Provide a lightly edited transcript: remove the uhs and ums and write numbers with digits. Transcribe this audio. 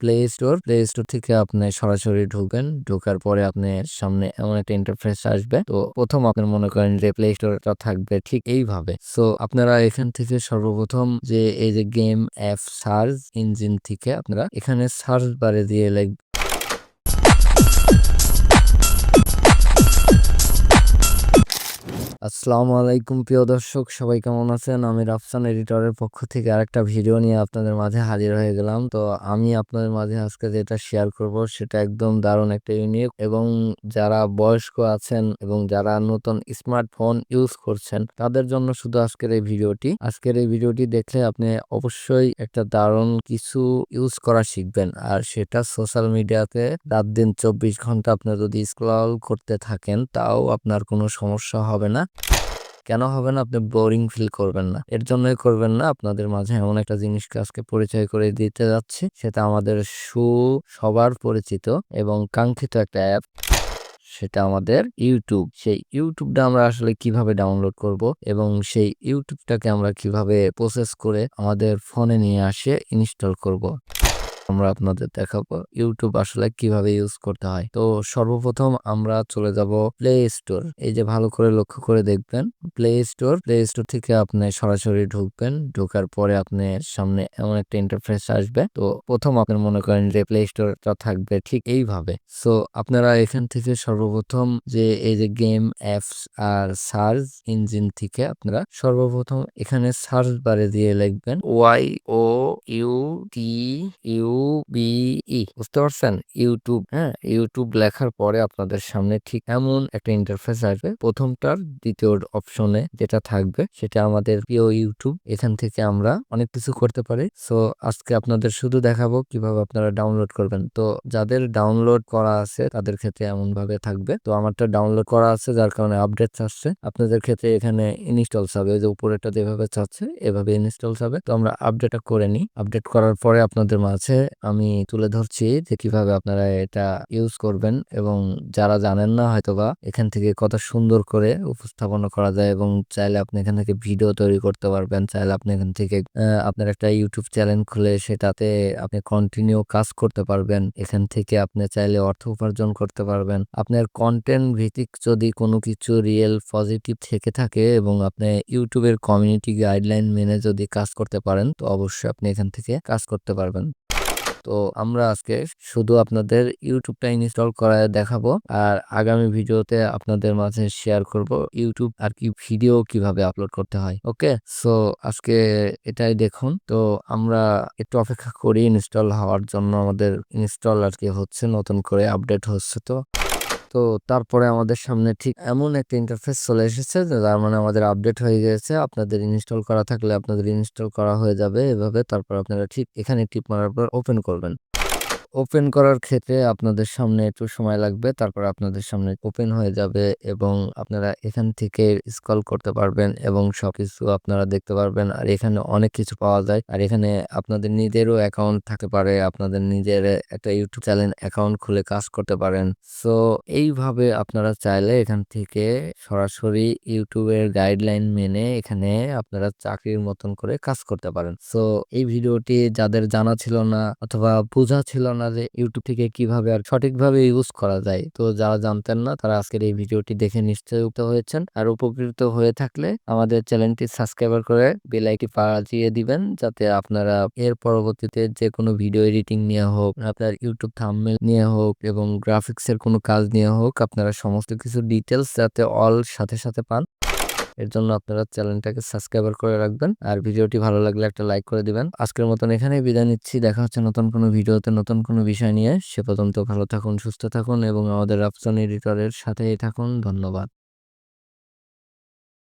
Play store থেকে আপনি সরাসরি ঢুকবেন। ঢোকার পরে আপনার সামনে এমন একটা ইন্টারফেস আসবে। তো প্রথম আপনার মনে করেন যে প্লে স্টোরটা থাকবে ঠিক এইভাবে। সো আপনারা এখান থেকে সর্বপ্রথম যে এই যে গেম অ্যাপ সার্চ ইঞ্জিন থেকে আপনারা এখানে সার্চ বারে দিয়ে আসসালামু আলাইকুম প্রিয় দর্শক, সবাই কেমন আছেন? আমি রাফসান এডিটরের পক্ষ থেকে আরেকটা ভিডিও নিয়ে আপনাদের মাঝে হাজির হয়ে গেলাম। তো আমি আপনাদের মাঝে আজকে যেটা শেয়ার করব সেটা একদম দারুণ একটা ইউনিক, এবং যারা বয়স্ক আছেন এবং যারা নতুন স্মার্টফোন ইউজ করছেন তাদের জন্য শুধু আজকের এই ভিডিওটি দেখলে আপনি অবশ্যই একটা দারুণ কিছু ইউজ করা শিখবেন। আর সেটা সোশ্যাল মিডিয়াতে রাত দিন 24 ঘন্টা আপনি যদি স্ক্রল করতে থাকেন তাও আপনার কোনো সমস্যা হবে না। কেন হবে না? আপনি বোরিং ফিল করবেন না। এর জন্যই করবেন না, আপনাদের মাঝে এমন একটা জিনিসকে আজকে পরিচয় করে দিতে যাচ্ছি। সেটা আমাদের সবার পরিচিত এবং কাঙ্ক্ষিত একটা অ্যাপ। সেটা আমাদের ইউটিউব। সেই ইউটিউবটা আমরা আসলে কিভাবে ডাউনলোড করব এবং সেই ইউটিউবটাকে আমরা কিভাবে প্রসেস করে আমাদের ফোনে নিয়ে আসে ইনস্টল করব, আমরা আপনাদের দেখাবো ইউটিউব আসলে কিভাবে ইউজ করতে হয়। তো সর্বপ্রথম আমরা চলে যাব প্লে স্টোর। এই যে ভালো করে লক্ষ্য করে দেখবেন, প্লে স্টোর থেকে আপনি সরাসরি ঢুকবেন। ঢোকার পরে আপনার সামনে এমন একটা ইন্টারফেস আসবে। তো প্রথম আপনার মনে করেন যে প্লে স্টোরটা থাকবে ঠিক এইভাবে। সো আপনারা এখান থেকে সর্বপ্রথম যে এই যে গেম অ্যাপস আর সার্চ ইঞ্জিন থেকে আপনারা সর্বপ্রথম এখানে সার্চ বারে দিয়ে লিখবেন YOUTUBE, বুঝতে পারছেন? ইউটিউব। হ্যাঁ, ইউটিউব লেখার পরে আপনাদের সামনে ঠিক এমন একটা ইন্টারফেস আসবে। প্রথমটার দ্বিতীয় অপশনে যেটা থাকবে সেটা আমাদের প্রিয় ইউটিউব। এখান থেকে আমরা অনেক কিছু করতে পারি। সো আজকে আপনাদের শুধু দেখাবো কিভাবে আপনারা ডাউনলোড করবেন। তো যাদের ডাউনলোড করা আছে তাদের ক্ষেত্রে এমন ভাবে থাকবে। তো আমারটা ডাউনলোড করা আছে যার কারণে আপডেট চাচ্ছে। আপনাদের ক্ষেত্রে এখানে ইনস্টলস হবে। ওই যে উপরেটা যেভাবে চাচ্ছে এভাবে ইনস্টলস হবে। তো আমরা আপডেটটা করে নিই। আপডেট করার পরে আপনাদের মাঝে আমি তুলে ধরছি যে কিভাবে আপনারা এটা ইউজ করবেন, এবং যারা জানেন না হয়তোবা এখান থেকে কত সুন্দর করে উপস্থাপনা করা যায়, এবং চাইলে আপনি এখান থেকে ভিডিও তৈরি করতে পারবেন। চাইলে আপনি এখান থেকে আপনার একটা ইউটিউব চ্যানেল খুলে সেটাতে আপনি কন্টিনিউ কাজ করতে পারবেন। এখান থেকে আপনি চাইলে অর্থ উপার্জন করতে পারবেন। আপনার কন্টেন্ট ভিত্তিক যদি কোনো কিছু রিয়েল পজিটিভ থেকে থাকে এবং আপনি ইউটিউবের কমিউনিটি গাইডলাইন মেনে যদি কাজ করতে পারেন তো অবশ্যই আপনি এখান থেকে কাজ করতে পারবেন। তো আমরা আজকে শুধু আপনাদের ইউটিউবটা ইনস্টল করায় দেখাবো, আর আগামী ভিডিওতে আপনাদের মাঝে শেয়ার করব ইউটিউব আর কি ভিডিও কিভাবে আপলোড করতে হয়। ওকে, সো আজকে এটাই দেখুন। তো আমরা একটু অপেক্ষা করি ইনস্টল হওয়ার জন্য। আমাদের ইনস্টল আর কি হচ্ছে, নতুন করে আপডেট হচ্ছে। তো তারপরে আমাদের সামনে ঠিক এমন একটা ইন্টারফেস চলে এসেছে যে তার মানে আমাদের আপডেট হয়ে গেছে। আপনাদের ইনস্টল করা থাকলে আপনাদের ইনস্টল করা হয়ে যাবে এভাবে। তারপর আপনারা ঠিক এখানে টিপ মারার পর ওপেন করবেন। ওপেন করার ক্ষেত্রে আপনাদের সামনে একটু সময় লাগবে। তারপর আপনাদের সামনে ওপেন হয়ে যাবে এবং আপনারা এখান থেকে স্ক্রল করতে পারবেন এবং সবকিছু আপনারা দেখতে পারবেন। আর এখানে অনেক কিছু পাওয়া যায়। আর এখানে আপনাদের নিজেরও অ্যাকাউন্ট থাকতে পারে। আপনাদের নিজের একটা ইউটিউব চ্যানেল অ্যাকাউন্ট খুলে কাজ করতে পারেন। সো এইভাবে আপনারা চাইলে এখান থেকে সরাসরি ইউটিউবের গাইডলাইন মেনে এখানে আপনারা চাকরির মতন করে কাজ করতে পারেন। সো এই ভিডিওটি যাদের জানা ছিল না অথবা বোঝা ছিল না যে ইউটিউব থেকে কিভাবে আর সঠিকভাবে ইউজ করা যায়, তো যারা জানতেন না তারা আজকের এই ভিডিওটি দেখে নিশ্চয়ই উপকৃত হয়েছেন। আর উপকৃত হয়ে থাকলে আমাদের চ্যানেলটি সাবস্ক্রাইব করে বেল আইকনটি বাজিয়ে দিবেন, যাতে আপনারা এর পরবর্তীতে যে কোনো ভিডিও এডিটিং নিয়ে হোক, আপনার ইউটিউব থাম্বনেল নিয়ে হোক এবং গ্রাফিক্সের কোনো কাজ নিয়ে হোক, আপনারা সমস্ত কিছু ডিটেলস যাতে সাথে সাথে পান। এর জন্য আপনারা চ্যানেলটাকে সাবস্ক্রাইব করে রাখবেন। আর ভিডিওটি ভালো লাগলে একটা লাইক করে দিবেন। আজকের মতন এখানেই বিদায় নিচ্ছি। দেখা হচ্ছে নতুন কোনো ভিডিওতে নতুন কোনো বিষয় নিয়ে। সে পর্যন্ত ভালো থাকুন, সুস্থ থাকুন এবং আমাদের রাফসান এডিটরের সাথেই থাকুন। ধন্যবাদ।